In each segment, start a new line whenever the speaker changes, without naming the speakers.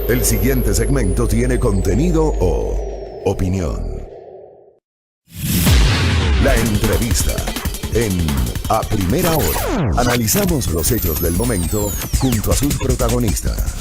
El siguiente segmento tiene contenido o opinión. La entrevista en A Primera Hora. Analizamos los hechos del momento junto a sus protagonistas.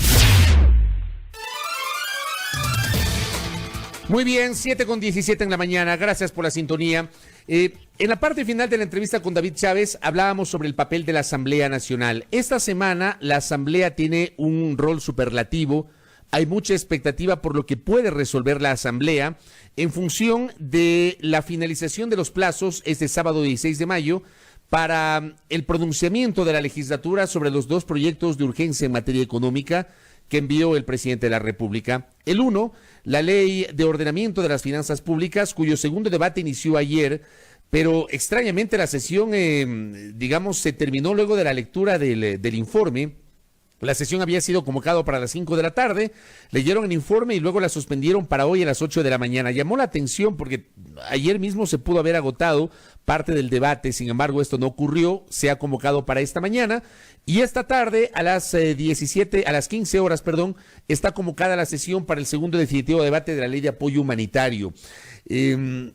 Muy bien, 7:17 en la mañana. Gracias por la sintonía. En la parte final de la entrevista con David Chávez hablábamos sobre el papel de la Asamblea Nacional. Esta semana la Asamblea tiene un rol superlativo. Hay mucha expectativa por lo que puede resolver la Asamblea en función de la finalización de los plazos este sábado 16 de mayo para el pronunciamiento de la legislatura sobre los dos proyectos de urgencia en materia económica que envió el presidente de la República. El uno, la Ley de Ordenamiento de las Finanzas Públicas, cuyo segundo debate inició ayer, pero extrañamente la sesión, se terminó luego de la lectura del informe. La sesión había sido convocada para las 5 de la tarde, leyeron el informe y luego la suspendieron para hoy a las 8 de la mañana. Llamó la atención porque ayer mismo se pudo haber agotado parte del debate, sin embargo esto no ocurrió, se ha convocado para esta mañana y esta tarde a las 15 horas, está convocada la sesión para el segundo definitivo debate de la Ley de Apoyo Humanitario.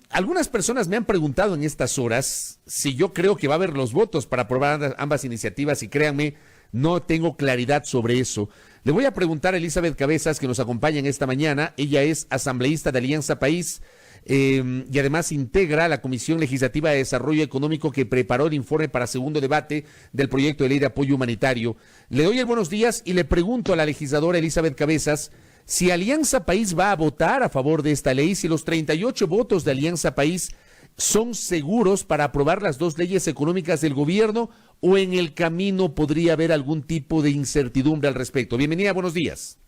Algunas personas me han preguntado en estas horas si yo creo que va a haber los votos para aprobar ambas iniciativas y créanme, no tengo claridad sobre eso. Le voy a preguntar a Elizabeth Cabezas, que nos acompaña en esta mañana. Ella es asambleísta de Alianza País y además integra la Comisión Legislativa de Desarrollo Económico que preparó el informe para segundo debate del proyecto de ley de apoyo humanitario. Le doy el buenos días y le pregunto a la legisladora Elizabeth Cabezas si Alianza País va a votar a favor de esta ley, si los 38 votos de Alianza País son seguros para aprobar las dos leyes económicas del gobierno o en el camino podría haber algún tipo de incertidumbre al respecto. Bienvenida, buenos días.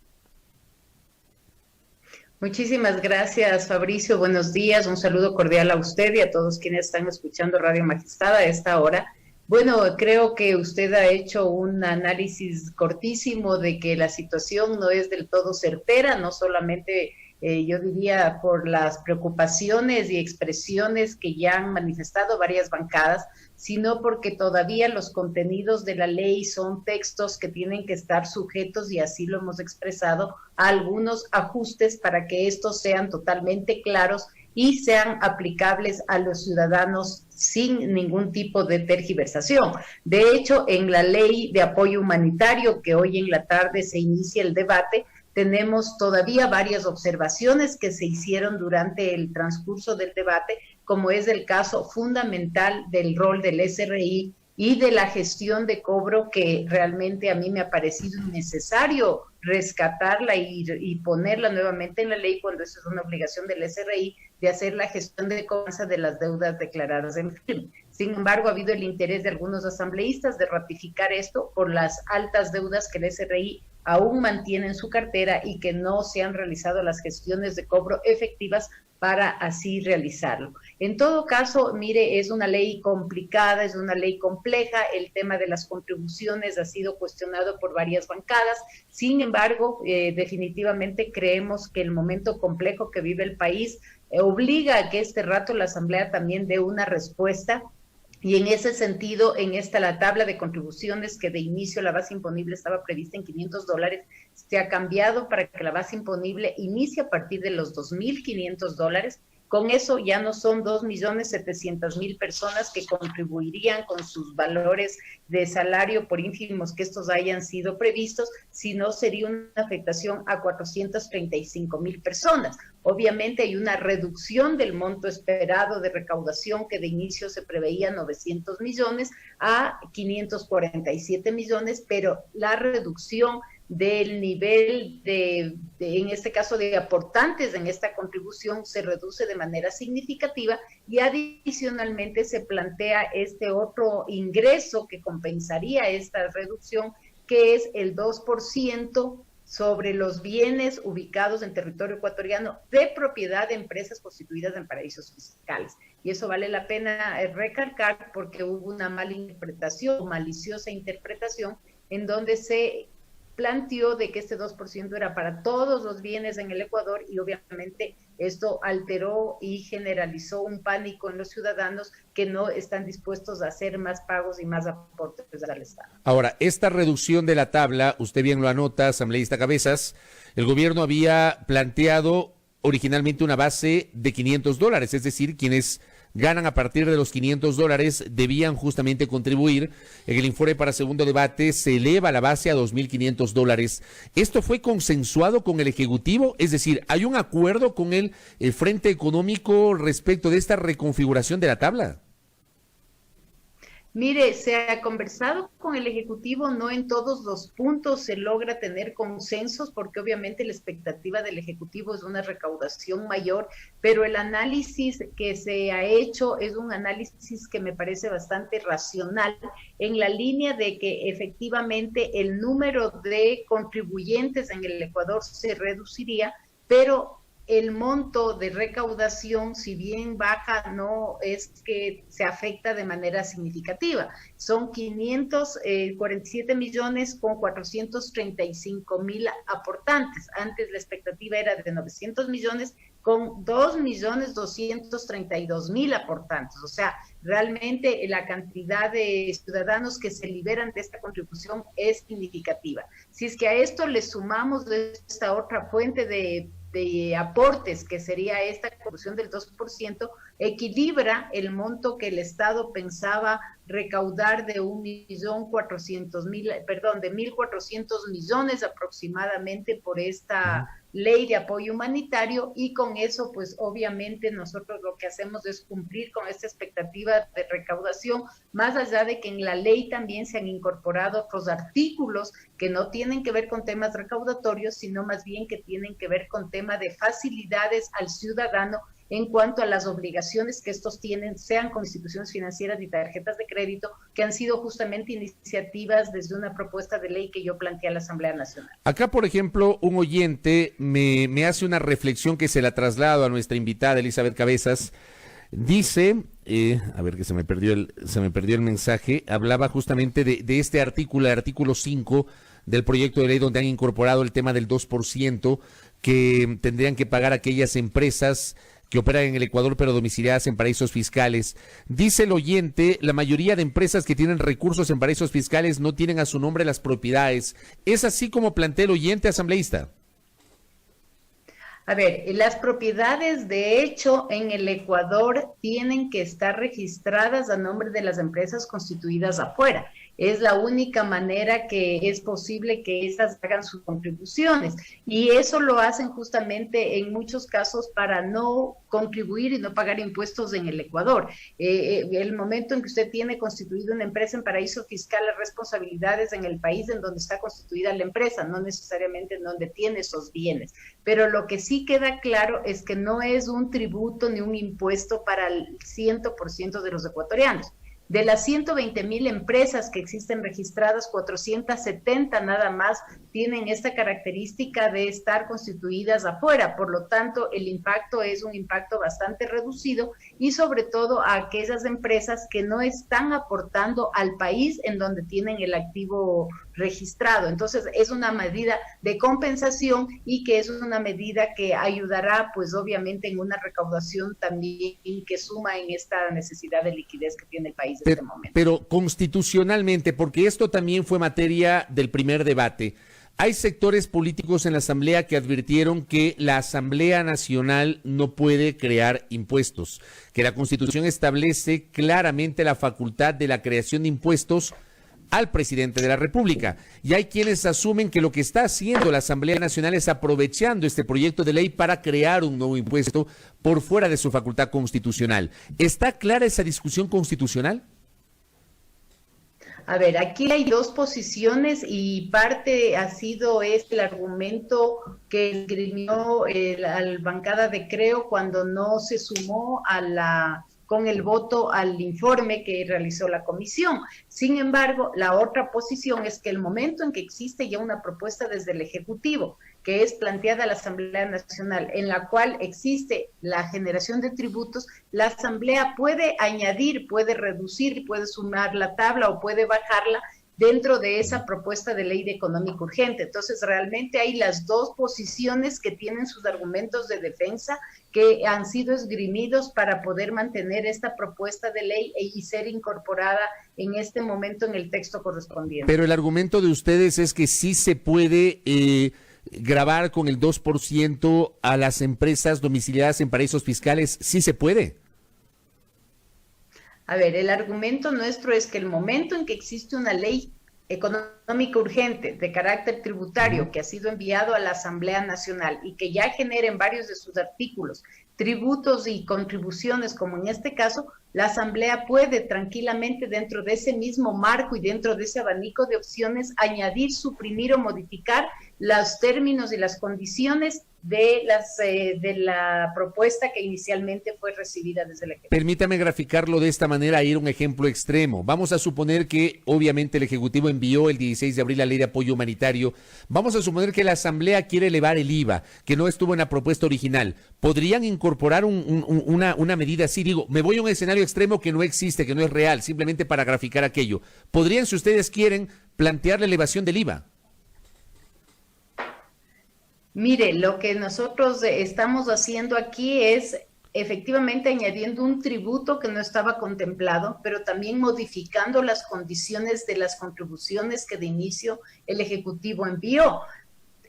Muchísimas gracias, Fabricio. Buenos días. Un saludo cordial a usted y a todos quienes están escuchando Radio Majestad a esta hora. Bueno, creo que usted ha hecho un análisis cortísimo de que la situación no es del todo certera, no solamente yo diría por las preocupaciones y expresiones que ya han manifestado varias bancadas, sino porque todavía los contenidos de la ley son textos que tienen que estar sujetos, y así lo hemos expresado, a algunos ajustes para que estos sean totalmente claros y sean aplicables a los ciudadanos sin ningún tipo de tergiversación. De hecho, en la ley de apoyo humanitario, que hoy en la tarde se inicia el debate, tenemos todavía varias observaciones que se hicieron durante el transcurso del debate, como es el caso fundamental del rol del SRI y de la gestión de cobro, que realmente a mí me ha parecido necesario rescatarla y ponerla nuevamente en la ley cuando eso es una obligación del SRI de hacer la gestión de cobranza de las deudas declaradas en firme. Sin embargo, ha habido el interés de algunos asambleístas de ratificar esto por las altas deudas que el SRI aún mantiene en su cartera y que no se han realizado las gestiones de cobro efectivas para así realizarlo. En todo caso, mire, es una ley complicada, es una ley compleja, el tema de las contribuciones ha sido cuestionado por varias bancadas, sin embargo, definitivamente creemos que el momento complejo que vive el país obliga a que este rato la Asamblea también dé una respuesta. Y en ese sentido, en la tabla de contribuciones, que de inicio la base imponible estaba prevista en $500, se ha cambiado para que la base imponible inicie a partir de los $2,500. Con eso ya no son 2.700.000 personas que contribuirían con sus valores de salario, por ínfimos que estos hayan sido previstos, sino sería una afectación a 435.000 personas. Obviamente hay una reducción del monto esperado de recaudación, que de inicio se preveía 900 millones a 547 millones, pero la reducción del nivel en este caso de aportantes en esta contribución se reduce de manera significativa, y adicionalmente se plantea este otro ingreso que compensaría esta reducción, que es el 2% sobre los bienes ubicados en territorio ecuatoriano de propiedad de empresas constituidas en paraísos fiscales. Y eso vale la pena recalcar porque hubo una mala interpretación, maliciosa interpretación, en donde se planteó de que este 2% era para todos los bienes en el Ecuador y obviamente esto alteró y generalizó un pánico en los ciudadanos que no están dispuestos a hacer más pagos y más aportes al Estado.
Ahora, esta reducción de la tabla, usted bien lo anota, asambleísta Cabezas, el gobierno había planteado originalmente una base de $500, es decir, quienes ganan a partir de los $500 debían justamente contribuir. En el informe para segundo debate se eleva la base a $2,500. ¿Esto fue consensuado con el Ejecutivo? Es decir, ¿hay un acuerdo con el Frente Económico respecto de esta reconfiguración de la tabla?
Mire, se ha conversado con el Ejecutivo, no en todos los puntos se logra tener consensos, porque obviamente la expectativa del Ejecutivo es una recaudación mayor, pero el análisis que se ha hecho es un análisis que me parece bastante racional, en la línea de que efectivamente el número de contribuyentes en el Ecuador se reduciría, pero el monto de recaudación, si bien baja, no es que se afecta de manera significativa. Son 547 millones con 435 mil aportantes. Antes la expectativa era de 900 millones con 2.232.000 aportantes. O sea, realmente la cantidad de ciudadanos que se liberan de esta contribución es significativa. Si es que a esto le sumamos esta otra fuente de aportes, que sería esta contribución del 2%, equilibra el monto que el Estado pensaba recaudar de 1.400.000, de 1.400 millones aproximadamente por esta ley de apoyo humanitario, y con eso pues obviamente nosotros lo que hacemos es cumplir con esta expectativa de recaudación, más allá de que en la ley también se han incorporado otros artículos que no tienen que ver con temas recaudatorios, sino más bien que tienen que ver con temas de facilidades al ciudadano en cuanto a las obligaciones que estos tienen, sean con instituciones financieras y tarjetas de crédito, que han sido justamente iniciativas desde una propuesta de ley que yo planteé a la Asamblea Nacional.
Acá, por ejemplo, un oyente me hace una reflexión que se la traslado a nuestra invitada, Elizabeth Cabezas. Dice, a ver que se me perdió el mensaje, hablaba justamente de este artículo, el artículo 5 del proyecto de ley, donde han incorporado el tema del 2% que tendrían que pagar aquellas empresas que operan en el Ecuador pero domiciliadas en paraísos fiscales. Dice el oyente, la mayoría de empresas que tienen recursos en paraísos fiscales no tienen a su nombre las propiedades. ¿Es así como plantea el oyente, asambleísta?
A ver, las propiedades de hecho en el Ecuador tienen que estar registradas a nombre de las empresas constituidas afuera. Es la única manera que es posible que estas hagan sus contribuciones, y eso lo hacen justamente en muchos casos para no contribuir y no pagar impuestos en el Ecuador. El momento en que usted tiene constituida una empresa en paraíso fiscal, las responsabilidades en el país en donde está constituida la empresa, no necesariamente en donde tiene esos bienes. Pero lo que sí queda claro es que no es un tributo ni un impuesto para el 100% de los ecuatorianos. De las 120,000 empresas que existen registradas, 470 nada más tienen esta característica de estar constituidas afuera. Por lo tanto, el impacto es un impacto bastante reducido, y sobre todo a aquellas empresas que no están aportando al país en donde tienen el activo registrado. Entonces, es una medida de compensación, y que es una medida que ayudará, pues obviamente, en una recaudación también que suma en esta necesidad de liquidez que tiene el país en este momento.
Pero constitucionalmente, porque esto también fue materia del primer debate, hay sectores políticos en la Asamblea que advirtieron que la Asamblea Nacional no puede crear impuestos, que la Constitución establece claramente la facultad de la creación de impuestos al presidente de la República. Y hay quienes asumen que lo que está haciendo la Asamblea Nacional es aprovechando este proyecto de ley para crear un nuevo impuesto por fuera de su facultad constitucional. ¿Está clara esa discusión constitucional?
A ver, aquí hay dos posiciones, y parte ha sido el argumento que esgrimió la bancada de Creo cuando no se sumó con el voto al informe que realizó la comisión. Sin embargo, la otra posición es que el momento en que existe ya una propuesta desde el Ejecutivo, que es planteada a la Asamblea Nacional, en la cual existe la generación de tributos, la Asamblea puede añadir, puede reducir, puede sumar la tabla o puede bajarla, dentro de esa propuesta de ley de económica urgente. Entonces, realmente hay las dos posiciones que tienen sus argumentos de defensa que han sido esgrimidos para poder mantener esta propuesta de ley y ser incorporada en este momento en el texto correspondiente.
Pero el argumento de ustedes es que sí se puede gravar con el 2% a las empresas domiciliadas en paraísos fiscales, ¿sí se puede?
A ver, el argumento nuestro es que el momento en que existe una ley económica urgente de carácter tributario que ha sido enviado a la Asamblea Nacional y que ya genera en varios de sus artículos tributos y contribuciones, como en este caso, la Asamblea puede tranquilamente dentro de ese mismo marco y dentro de ese abanico de opciones añadir, suprimir o modificar los términos y las condiciones de la propuesta que inicialmente fue recibida desde el Ejecutivo.
Permítame graficarlo de esta manera, ir a un ejemplo extremo. Vamos a suponer que obviamente el Ejecutivo envió el 16 de abril la ley de apoyo humanitario. Vamos a suponer que la Asamblea quiere elevar el IVA, que no estuvo en la propuesta original. ¿Podrían incorporar una medida así? Digo, me voy a un escenario extremo que no existe, que no es real, simplemente para graficar aquello. ¿Podrían, si ustedes quieren, plantear la elevación del IVA?
Mire, lo que nosotros estamos haciendo aquí es efectivamente añadiendo un tributo que no estaba contemplado, pero también modificando las condiciones de las contribuciones que de inicio el Ejecutivo envió.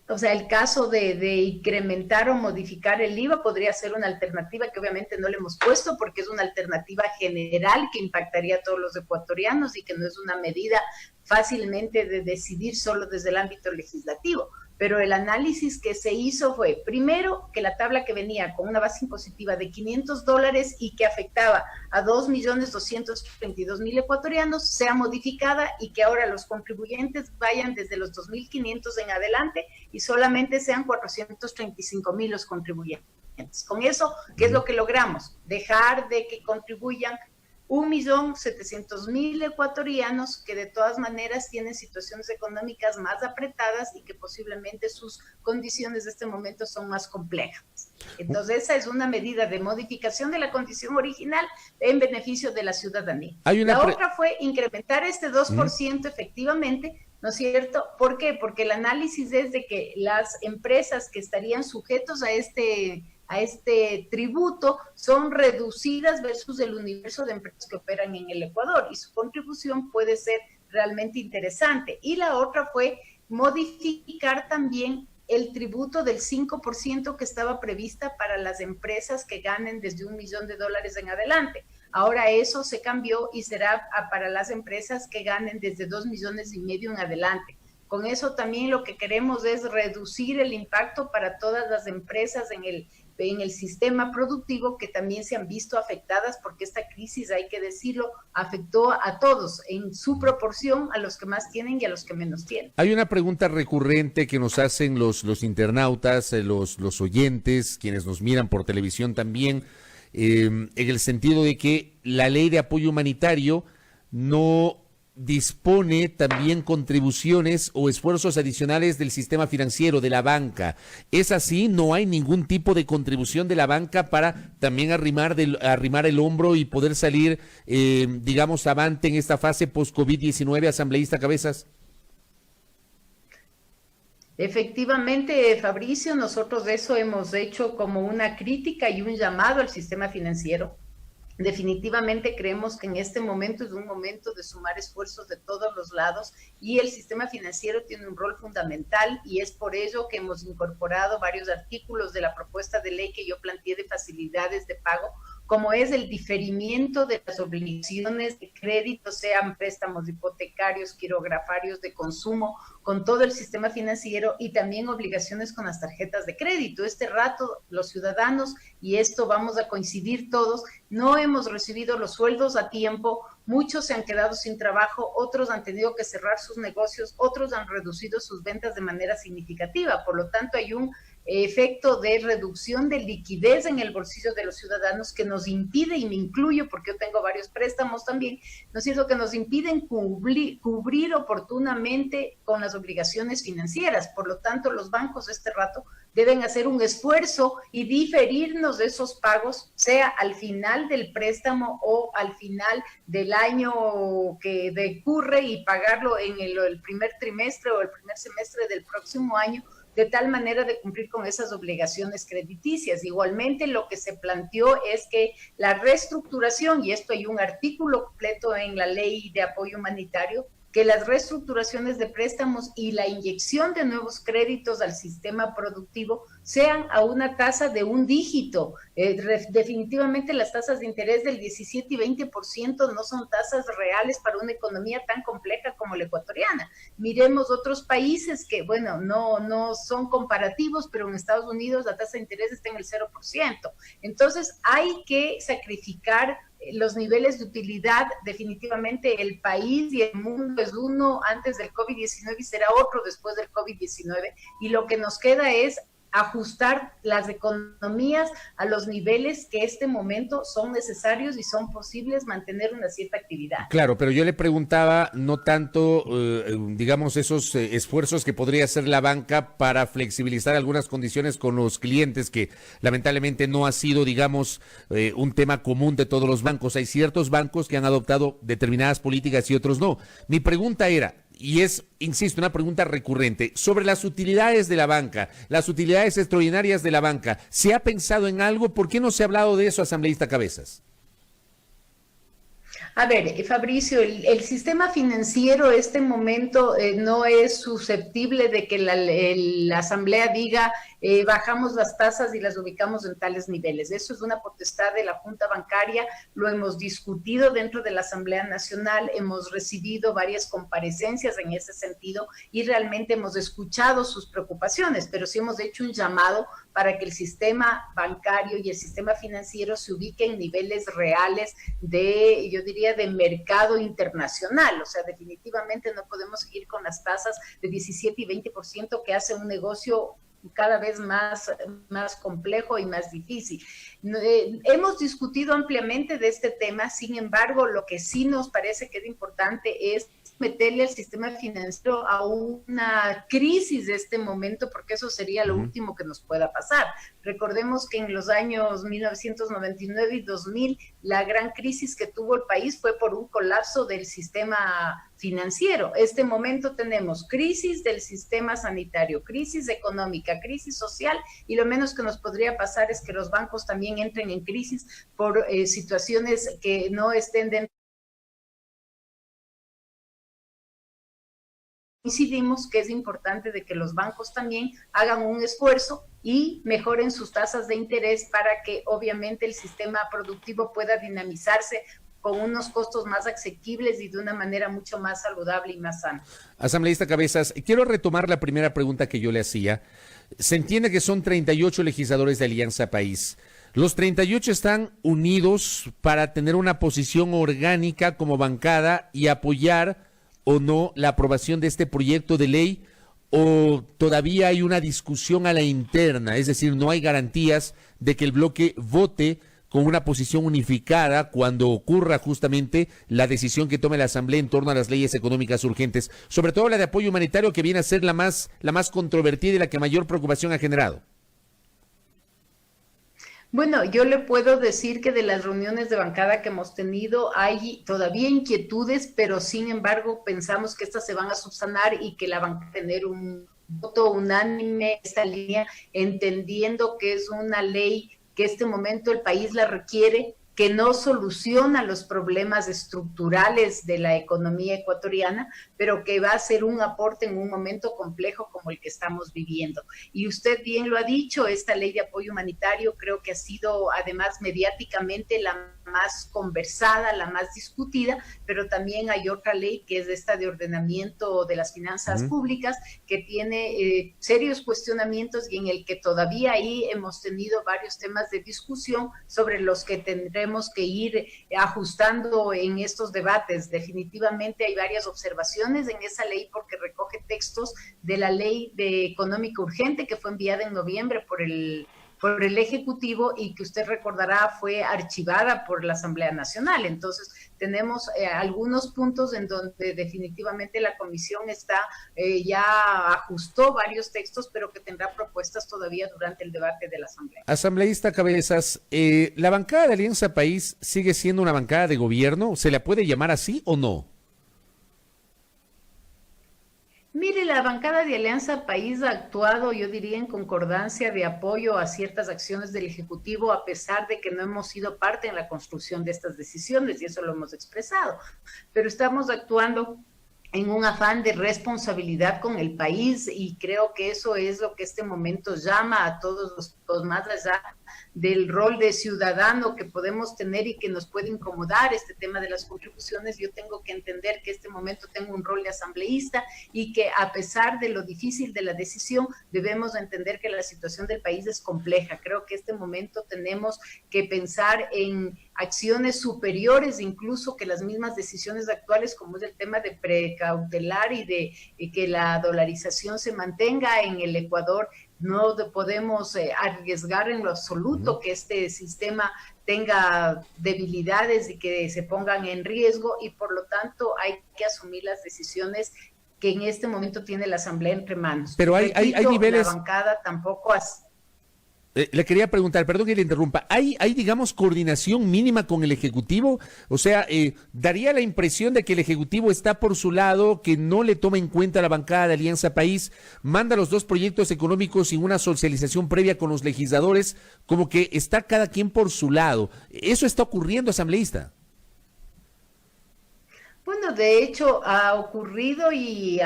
O sea, el caso de incrementar o modificar el IVA podría ser una alternativa que obviamente no le hemos puesto porque es una alternativa general que impactaría a todos los ecuatorianos y que no es una medida fácilmente de decidir solo desde el ámbito legislativo. Pero el análisis que se hizo fue, primero, que la tabla que venía con una base impositiva de $500 y que afectaba a 2.232.000 ecuatorianos sea modificada y que ahora los contribuyentes vayan desde los 2.500 en adelante y solamente sean 435.000 los contribuyentes. Con eso, ¿qué es lo que logramos? Dejar de que contribuyan 1.700.000 ecuatorianos que de todas maneras tienen situaciones económicas más apretadas y que posiblemente sus condiciones de este momento son más complejas. Entonces esa es una medida de modificación de la condición original en beneficio de la ciudadanía. La otra fue incrementar este 2% efectivamente, ¿no es cierto? ¿Por qué? Porque el análisis es de que las empresas que estarían sujetos a este tributo son reducidas versus el universo de empresas que operan en el Ecuador y su contribución puede ser realmente interesante. Y la otra fue modificar también el tributo del 5% que estaba prevista para las empresas que ganen desde $1 millón en adelante. Ahora eso se cambió y será para las empresas que ganen desde 2,5 millones en adelante. Con eso también lo que queremos es reducir el impacto para todas las empresas en el sistema productivo que también se han visto afectadas porque esta crisis, hay que decirlo, afectó a todos en su proporción, a los que más tienen y a los que menos tienen.
Hay una pregunta recurrente que nos hacen los internautas, los oyentes, quienes nos miran por televisión también, en el sentido de que la ley de apoyo humanitario no dispone también contribuciones o esfuerzos adicionales del sistema financiero, de la banca. ¿Es así? ¿No hay ningún tipo de contribución de la banca para también arrimar el hombro y poder salir, digamos, avante en esta fase post-COVID-19, asambleísta Cabezas?
Efectivamente, Fabricio, nosotros de eso hemos hecho como una crítica y un llamado al sistema financiero. Definitivamente creemos que en este momento es un momento de sumar esfuerzos de todos los lados y el sistema financiero tiene un rol fundamental y es por ello que hemos incorporado varios artículos de la propuesta de ley que yo planteé de facilidades de pago, como es el diferimiento de las obligaciones de crédito, sean préstamos hipotecarios, quirografarios de consumo, con todo el sistema financiero y también obligaciones con las tarjetas de crédito. Este rato los ciudadanos, y esto vamos a coincidir todos, no hemos recibido los sueldos a tiempo, muchos se han quedado sin trabajo, otros han tenido que cerrar sus negocios, otros han reducido sus ventas de manera significativa. Por lo tanto, hay un efecto de reducción de liquidez en el bolsillo de los ciudadanos que nos impide, y me incluyo porque yo tengo varios préstamos también, ¿no es cierto?, que nos impiden cubrir oportunamente con las obligaciones financieras. Por lo tanto, los bancos este rato deben hacer un esfuerzo y diferirnos de esos pagos, sea al final del préstamo o al final del año que decurre, y pagarlo en el primer trimestre o el primer semestre del próximo año, de tal manera de cumplir con esas obligaciones crediticias. Igualmente, lo que se planteó es que la reestructuración, y esto hay un artículo completo en la Ley de Apoyo Humanitario, que las reestructuraciones de préstamos y la inyección de nuevos créditos al sistema productivo sean a una tasa de un dígito. Definitivamente las tasas de interés del 17 y 20% no son tasas reales para una economía tan compleja como la ecuatoriana. Miremos otros países que, bueno, no son comparativos, pero en Estados Unidos la tasa de interés está en el 0%. Entonces hay que sacrificar los niveles de utilidad. Definitivamente el país y el mundo es uno antes del COVID-19 y será otro después del COVID-19, y lo que nos queda es ajustar las economías a los niveles que este momento son necesarios y son posibles mantener una cierta actividad.
Claro, pero yo le preguntaba no tanto, digamos, esos esfuerzos que podría hacer la banca para flexibilizar algunas condiciones con los clientes, que lamentablemente no ha sido, digamos, un tema común de todos los bancos. Hay ciertos bancos que han adoptado determinadas políticas y otros no. Mi pregunta era, y es, insisto, una pregunta recurrente, sobre las utilidades de la banca, las utilidades extraordinarias de la banca. ¿Se ha pensado en algo? ¿Por qué no se ha hablado de eso, asambleísta Cabezas?
A ver, Fabricio, el sistema financiero este momento no es susceptible de que la Asamblea diga bajamos las tasas y las ubicamos en tales niveles. Eso es una potestad de la Junta Bancaria, lo hemos discutido dentro de la Asamblea Nacional, hemos recibido varias comparecencias en ese sentido y realmente hemos escuchado sus preocupaciones, pero sí hemos hecho un llamado para que el sistema bancario y el sistema financiero se ubiquen en niveles reales de, yo diría, de mercado internacional. O sea, definitivamente no podemos seguir con las tasas de 17 y 20% que hace un negocio cada vez más complejo y más difícil. Hemos discutido ampliamente de este tema, sin embargo, lo que sí nos parece que es importante es meterle al sistema financiero a una crisis de este momento, porque eso sería lo último que nos pueda pasar. Recordemos que en los años 1999 y 2000, la gran crisis que tuvo el país fue por un colapso del sistema financiero. Este momento tenemos crisis del sistema sanitario, crisis económica, crisis social, y lo menos que nos podría pasar es que los bancos también entren en crisis por situaciones que no estén dentro. Coincidimos que es importante de que los bancos también hagan un esfuerzo y mejoren sus tasas de interés para que obviamente el sistema productivo pueda dinamizarse con unos costos más asequibles y de una manera mucho más saludable y más sana.
Asambleísta Cabezas, quiero retomar la primera pregunta que yo le hacía. Se entiende que son 38 legisladores de Alianza País. Los 38 están unidos para tener una posición orgánica como bancada y apoyar o no la aprobación de este proyecto de ley, o todavía hay una discusión a la interna, es decir, no hay garantías de que el bloque vote con una posición unificada cuando ocurra justamente la decisión que tome la Asamblea en torno a las leyes económicas urgentes, sobre todo la de apoyo humanitario, que viene a ser la más controvertida y la que mayor preocupación ha generado.
Bueno, yo le puedo decir que de las reuniones de bancada que hemos tenido hay todavía inquietudes, pero sin embargo pensamos que estas se van a subsanar y que la van a tener un voto unánime en esta línea, entendiendo que es una ley que este momento el país la requiere, que no soluciona los problemas estructurales de la economía ecuatoriana, pero que va a ser un aporte en un momento complejo como el que estamos viviendo. Y usted bien lo ha dicho, esta ley de apoyo humanitario creo que ha sido además mediáticamente la más conversada, la más discutida, pero también hay otra ley que es esta de ordenamiento de las finanzas públicas, que tiene serios cuestionamientos y en el que todavía ahí hemos tenido varios temas de discusión sobre los que tendremos que ir ajustando en estos debates. Definitivamente hay varias observaciones en esa ley porque recoge textos de la ley de económica urgente que fue enviada en noviembre por el Ejecutivo y que usted recordará fue archivada por la Asamblea Nacional. Entonces, tenemos algunos puntos en donde definitivamente la Comisión ya ajustó varios textos, pero que tendrá propuestas todavía durante el debate de la Asamblea.
Asambleísta Cabezas, ¿la bancada de Alianza País sigue siendo una bancada de gobierno? ¿Se la puede llamar así o no?
Mire, la bancada de Alianza País ha actuado, yo diría, en concordancia de apoyo a ciertas acciones del Ejecutivo, a pesar de que no hemos sido parte en la construcción de estas decisiones, y eso lo hemos expresado. Pero estamos actuando en un afán de responsabilidad con el país, y creo que eso es lo que este momento llama a todos los más allá del rol de ciudadano que podemos tener y que nos puede incomodar este tema de las contribuciones. Yo tengo que entender que este momento tengo un rol de asambleísta y que a pesar de lo difícil de la decisión, debemos entender que la situación del país es compleja. Creo que este momento tenemos que pensar en acciones superiores incluso que las mismas decisiones actuales, como es el tema de precautelar y de que la dolarización se mantenga en el Ecuador. No podemos arriesgar en lo absoluto que este sistema tenga debilidades y que se pongan en riesgo, y por lo tanto hay que asumir las decisiones que en este momento tiene la Asamblea entre manos.
Pero hay niveles...
La bancada tampoco hace...
Le quería preguntar, perdón que le interrumpa, ¿hay, digamos, coordinación mínima con el Ejecutivo? O sea, daría la impresión de que el Ejecutivo está por su lado, que no le toma en cuenta la bancada de Alianza País, manda los dos proyectos económicos sin una socialización previa con los legisladores, como que está cada quien por su lado. ¿Eso está ocurriendo, asambleísta?
Bueno, de hecho ha ocurrido y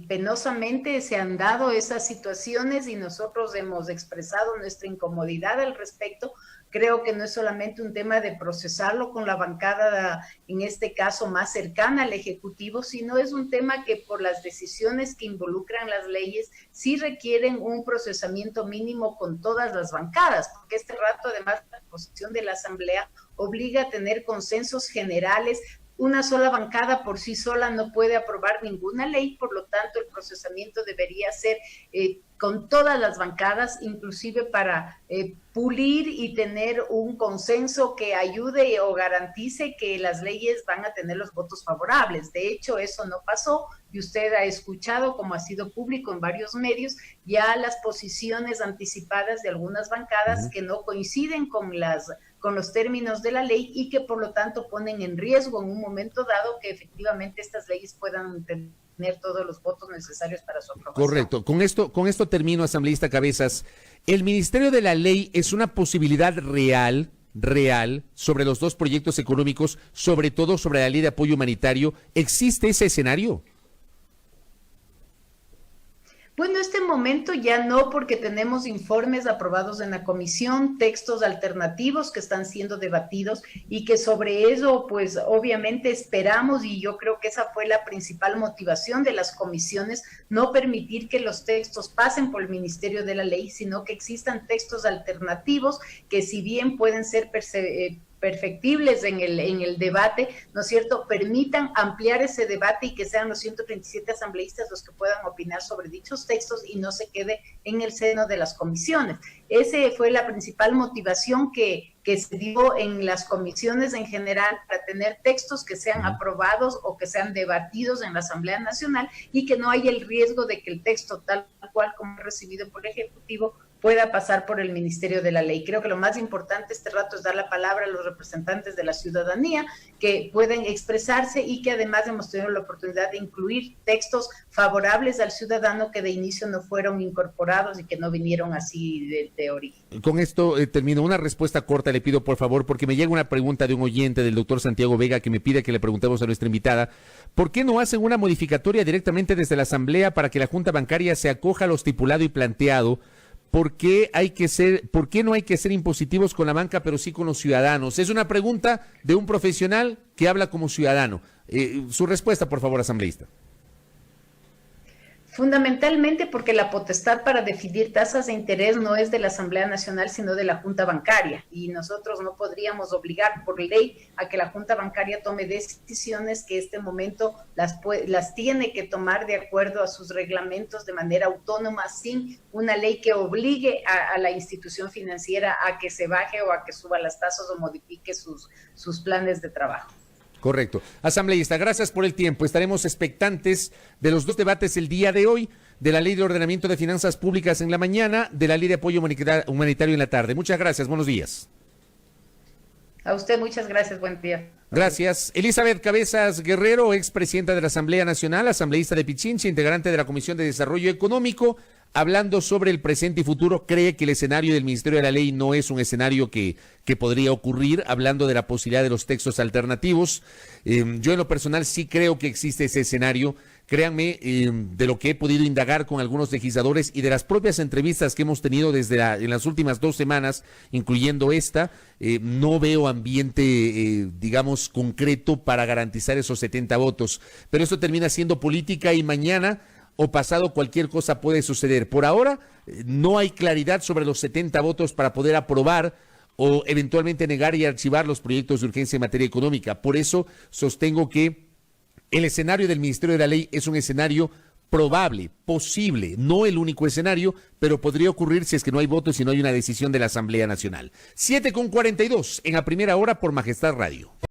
penosamente se han dado esas situaciones y nosotros hemos expresado nuestra incomodidad al respecto. Creo que no es solamente un tema de procesarlo con la bancada, en este caso más cercana al Ejecutivo, sino es un tema que por las decisiones que involucran las leyes sí requieren un procesamiento mínimo con todas las bancadas, porque este rato además la posición de la Asamblea obliga a tener consensos generales. Una sola bancada por sí sola no puede aprobar ninguna ley, por lo tanto el procesamiento debería ser con todas las bancadas, inclusive para pulir y tener un consenso que ayude o garantice que las leyes van a tener los votos favorables. De hecho, eso no pasó y usted ha escuchado, como ha sido público en varios medios, ya las posiciones anticipadas de algunas bancadas que no coinciden con los términos de la ley y que por lo tanto ponen en riesgo en un momento dado que efectivamente estas leyes puedan tener todos los votos necesarios para su aprobación.
Correcto. Con esto termino, asambleísta Cabezas. ¿El Ministerio de la Ley es una posibilidad real sobre los dos proyectos económicos, sobre todo sobre la ley de apoyo humanitario? ¿Existe ese escenario?
Bueno, este momento ya no, porque tenemos informes aprobados en la comisión, textos alternativos que están siendo debatidos y que sobre eso, pues obviamente esperamos, y yo creo que esa fue la principal motivación de las comisiones, no permitir que los textos pasen por el Ministerio de la Ley, sino que existan textos alternativos que si bien pueden ser perfectibles en el debate, ¿no es cierto?, permitan ampliar ese debate y que sean los 137 asambleístas los que puedan opinar sobre dichos textos y no se quede en el seno de las comisiones. Esa fue la principal motivación que se dio en las comisiones en general, para tener textos que sean aprobados o que sean debatidos en la Asamblea Nacional y que no haya el riesgo de que el texto tal cual como recibido por el Ejecutivo pueda pasar por el Ministerio de la Ley. Creo que lo más importante este rato es dar la palabra a los representantes de la ciudadanía que pueden expresarse y que además hemos tenido la oportunidad de incluir textos favorables al ciudadano que de inicio no fueron incorporados y que no vinieron así de origen.
Con esto termino. Una respuesta corta le pido, por favor, porque me llega una pregunta de un oyente, del doctor Santiago Vega, que me pide que le preguntemos a nuestra invitada: ¿por qué no hacen una modificatoria directamente desde la Asamblea para que la Junta Bancaria se acoja a lo estipulado y planteado ¿por qué no hay que ser impositivos con la banca, pero sí con los ciudadanos? Es una pregunta de un profesional que habla como ciudadano. Su respuesta, por favor, asambleísta.
Fundamentalmente porque la potestad para definir tasas de interés no es de la Asamblea Nacional, sino de la Junta Bancaria. Y nosotros no podríamos obligar por ley a que la Junta Bancaria tome decisiones que este momento las tiene que tomar de acuerdo a sus reglamentos de manera autónoma, sin una ley que obligue a la institución financiera a que se baje o a que suba las tasas o modifique sus planes de trabajo.
Correcto. Asambleísta, gracias por el tiempo. Estaremos expectantes de los dos debates el día de hoy, de la Ley de Ordenamiento de Finanzas Públicas en la mañana, de la Ley de Apoyo Humanitario en la tarde. Muchas gracias, buenos días.
A usted muchas gracias, buen día.
Gracias. Elizabeth Cabezas Guerrero, expresidenta de la Asamblea Nacional, asambleísta de Pichincha, integrante de la Comisión de Desarrollo Económico, hablando sobre el presente y futuro, cree que el escenario del Ministerio de la Ley no es un escenario que podría ocurrir, hablando de la posibilidad de los textos alternativos. Yo en lo personal sí creo que existe ese escenario. Créanme, de lo que he podido indagar con algunos legisladores y de las propias entrevistas que hemos tenido en las últimas 2 semanas, incluyendo esta, no veo ambiente, digamos, concreto para garantizar esos 70 votos. Pero eso termina siendo política y mañana o pasado cualquier cosa puede suceder. Por ahora no hay claridad sobre los 70 votos para poder aprobar o eventualmente negar y archivar los proyectos de urgencia en materia económica. Por eso sostengo que el escenario del Ministerio de la Ley es un escenario probable, posible, no el único escenario, pero podría ocurrir si es que no hay votos y no hay una decisión de la Asamblea Nacional. 7:42 en la primera hora por Majestad Radio.